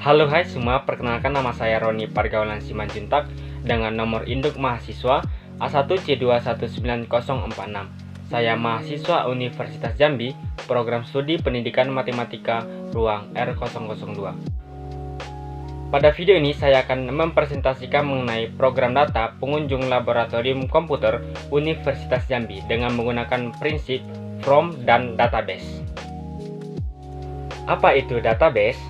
Halo hai semua, perkenalkan nama saya Roni Pargaulan Simanjuntak dengan nomor induk mahasiswa A1C219046. Saya mahasiswa Universitas Jambi, program studi pendidikan matematika ruang R002. Pada video ini saya akan mempresentasikan mengenai program data pengunjung laboratorium komputer Universitas Jambi dengan menggunakan prinsip from dan database. Apa itu database?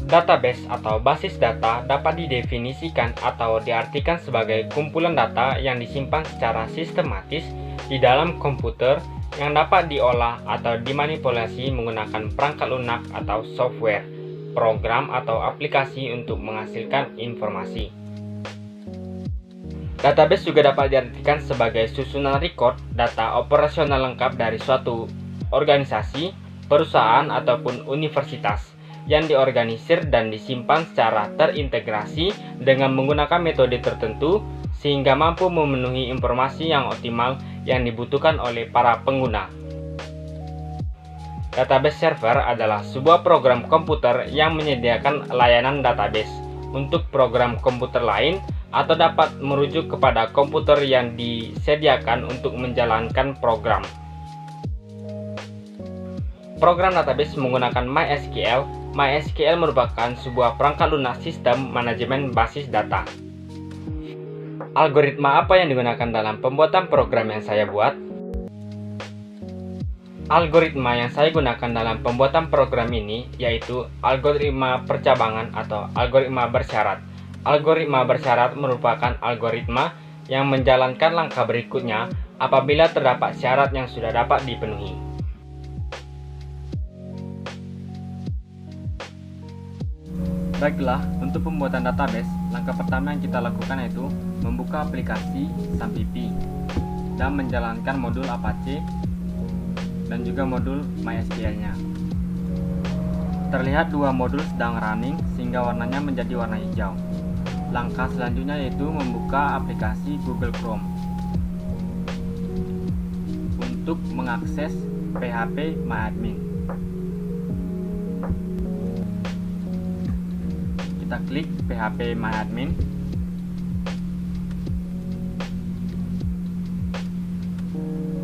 Database atau basis data dapat didefinisikan atau diartikan sebagai kumpulan data yang disimpan secara sistematis di dalam komputer yang dapat diolah atau dimanipulasi menggunakan perangkat lunak atau software, program atau aplikasi untuk menghasilkan informasi. Database juga dapat diartikan sebagai susunan record data operasional lengkap dari suatu organisasi, perusahaan ataupun universitas yang diorganisir dan disimpan secara terintegrasi dengan menggunakan metode tertentu sehingga mampu memenuhi informasi yang optimal yang dibutuhkan oleh para pengguna. Database server adalah sebuah program komputer yang menyediakan layanan database untuk program komputer lain atau dapat merujuk kepada komputer yang disediakan untuk menjalankan program. Program database menggunakan MySQL. MySQL merupakan sebuah perangkat lunak sistem manajemen basis data. Algoritma apa yang digunakan dalam pembuatan program yang saya buat? Algoritma yang saya gunakan dalam pembuatan program ini yaitu algoritma percabangan atau algoritma bersyarat. Algoritma bersyarat merupakan algoritma yang menjalankan langkah berikutnya apabila terdapat syarat yang sudah dapat dipenuhi. Baiklah, untuk pembuatan database, langkah pertama yang kita lakukan yaitu membuka aplikasi SAMPipi dan menjalankan modul Apache dan juga modul MySQL-nya. Terlihat dua modul sedang running sehingga warnanya menjadi warna hijau. Langkah selanjutnya yaitu membuka aplikasi Google Chrome untuk mengakses PHP MyAdmin. Kita klik PHP MyAdmin.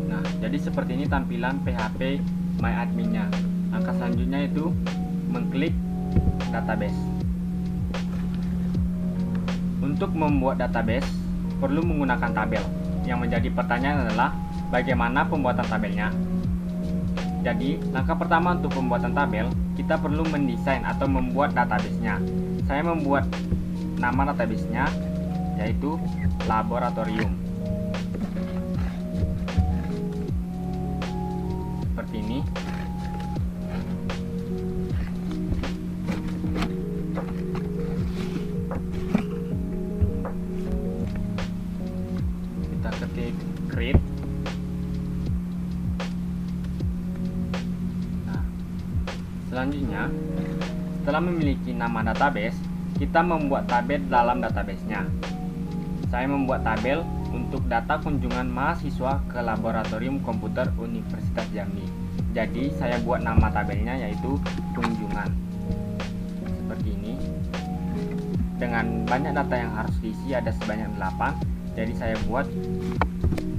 Nah, jadi seperti ini tampilan PHP MyAdmin-nya. Langkah selanjutnya itu mengklik database. Untuk membuat database perlu menggunakan tabel. Yang menjadi pertanyaan adalah bagaimana pembuatan tabelnya. Jadi, langkah pertama untuk pembuatan tabel, kita perlu mendesain atau membuat database-nya. Saya membuat nama database-nya yaitu laboratorium. Seperti ini. Kita ketik create. Nah, selanjutnya setelah memiliki nama database, kita membuat tabel dalam database-nya. Saya membuat tabel untuk data kunjungan mahasiswa ke Laboratorium Komputer Universitas Jambi. Jadi, saya buat nama tabelnya yaitu kunjungan. Seperti ini. Dengan banyak data yang harus diisi ada sebanyak 8, jadi saya buat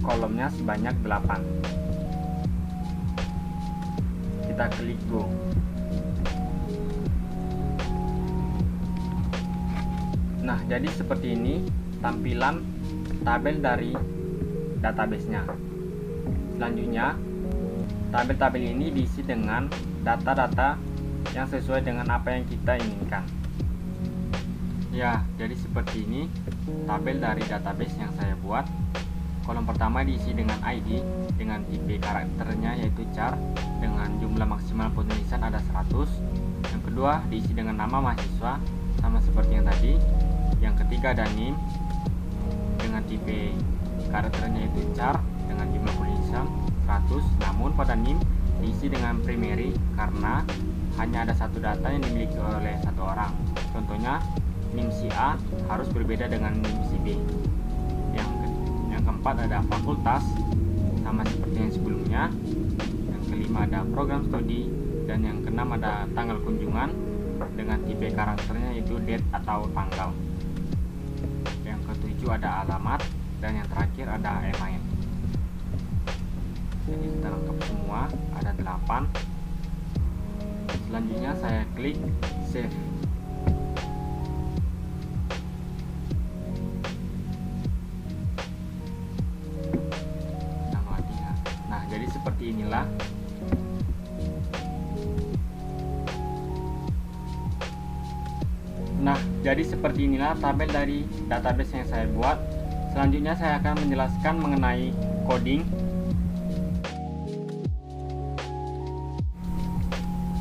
kolomnya sebanyak 8. Kita klik go. Nah, jadi seperti ini tampilan tabel dari database-nya. Selanjutnya, tabel-tabel ini diisi dengan data-data yang sesuai dengan apa yang kita inginkan. Ya, jadi seperti ini tabel dari database yang saya buat. Kolom pertama diisi dengan ID dengan tipe karakternya yaitu char dengan jumlah maksimal penulisan ada 100. Yang kedua diisi dengan nama mahasiswa sama seperti yang tadi. Yang ketiga ada NIM dengan tipe karakternya itu char dengan jumlah penulisan 100, namun pada NIM diisi dengan primary karena hanya ada satu data yang dimiliki oleh satu orang. Contohnya NIM si A harus berbeda dengan NIM si B. Yang keempat ada fakultas sama seperti yang sebelumnya. Yang kelima ada program studi dan yang keenam ada tanggal kunjungan dengan tipe karakternya yaitu date atau tanggal. Yang ketujuh ada alamat, dan yang terakhir ada email. Jadi kita lengkap semua, ada 8. Selanjutnya saya klik save. Nah, jadi seperti inilah tabel dari database yang saya buat. Selanjutnya saya akan menjelaskan mengenai coding.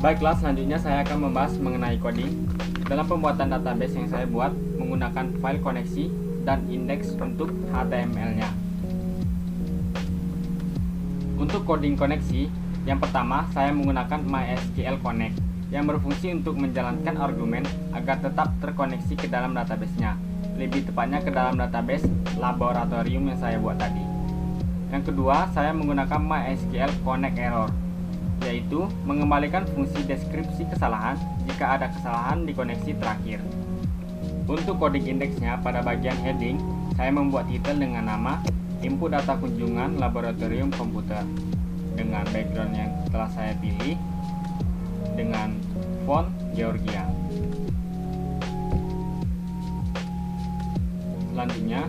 Baiklah, selanjutnya saya akan membahas mengenai coding. Dalam pembuatan database yang saya buat menggunakan file koneksi dan indeks untuk HTML-nya. Untuk coding koneksi, yang pertama saya menggunakan MySQL Connect yang berfungsi untuk menjalankan argumen agar tetap terkoneksi ke dalam database-nya, lebih tepatnya ke dalam database laboratorium yang saya buat tadi. Yang kedua, saya menggunakan MySQL Connect Error, yaitu mengembalikan fungsi deskripsi kesalahan jika ada kesalahan di koneksi terakhir. Untuk coding indeksnya, pada bagian heading, saya membuat titel dengan nama Input Data Kunjungan Laboratorium Komputer dengan background yang telah saya pilih dengan font Georgia. Selanjutnya,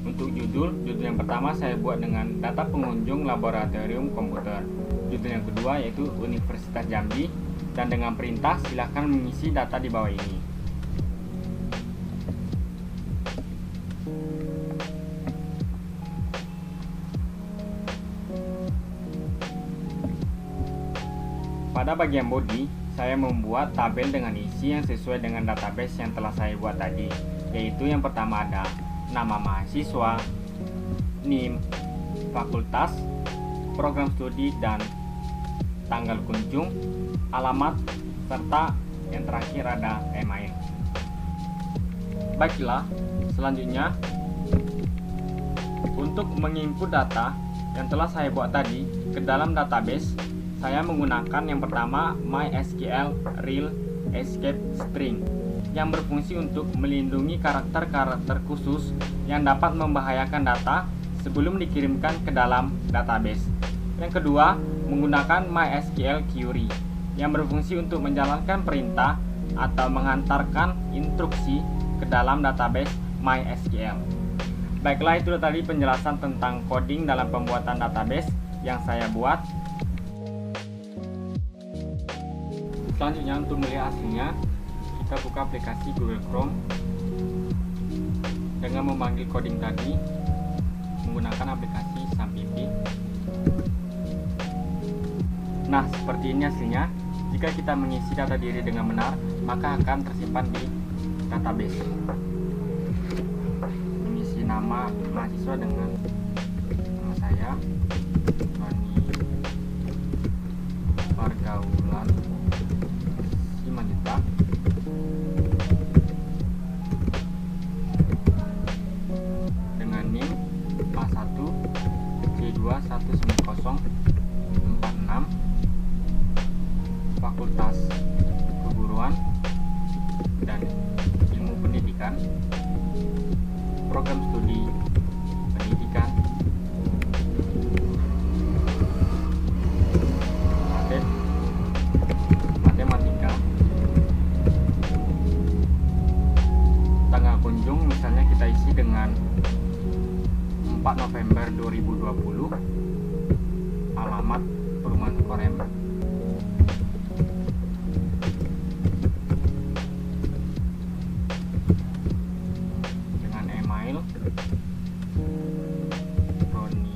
untuk judul yang pertama saya buat dengan data pengunjung Laboratorium Komputer. Judul yang kedua yaitu Universitas Jambi, dan dengan perintah silahkan mengisi data di bawah ini. Pada bagian body, saya membuat tabel dengan isi yang sesuai dengan database yang telah saya buat tadi, yaitu yang pertama ada nama mahasiswa, NIM, fakultas, program studi, dan tanggal kunjung, alamat, serta yang terakhir ada email. Baiklah, selanjutnya untuk menginput data yang telah saya buat tadi ke dalam database, saya menggunakan yang pertama MySQL Real Escape String yang berfungsi untuk melindungi karakter-karakter khusus yang dapat membahayakan data sebelum dikirimkan ke dalam database. Yang kedua, menggunakan MySQL Query yang berfungsi untuk menjalankan perintah atau menghantarkan instruksi ke dalam database MySQL. Baiklah, itu tadi penjelasan tentang coding dalam pembuatan database yang saya buat. Selanjutnya, untuk melihat hasilnya, kita buka aplikasi Google Chrome dengan memanggil coding tadi menggunakan aplikasi Sampipi. Nah, seperti ini hasilnya. Jika kita mengisi data diri dengan benar, maka akan tersimpan di database. Mengisi nama mahasiswa dengan nama saya, Roni Pergaulan Simanjuta, dengan NIM A1 J21946, Fakultas Keguruan dan Ilmu Pendidikan, program studi pendidikan, matematika, tanggal kunjung misalnya kita isi dengan 4 November 2020, alamat Perumahan Korem, dengan email Roni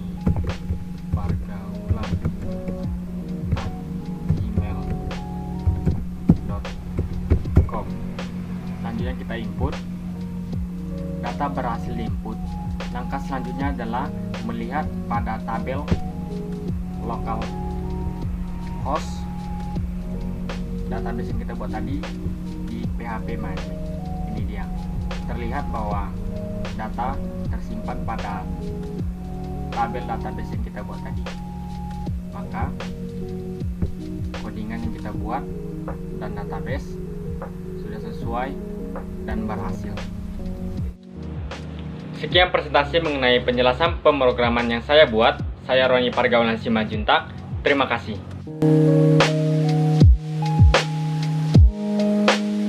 Pergaulan @gmail.com. Selanjutnya kita input. Data berhasil diinput. Langkah selanjutnya adalah melihat pada tabel lokal host database yang kita buat tadi di PHPMyAdmin. Ini dia. Terlihat bahwa data tersimpan pada tabel database yang kita buat tadi. Maka buat dan database sudah sesuai dan berhasil. Sekian presentasi mengenai penjelasan pemrograman yang saya buat. Saya Roni Pargaulan Simajuntak. Terima kasih.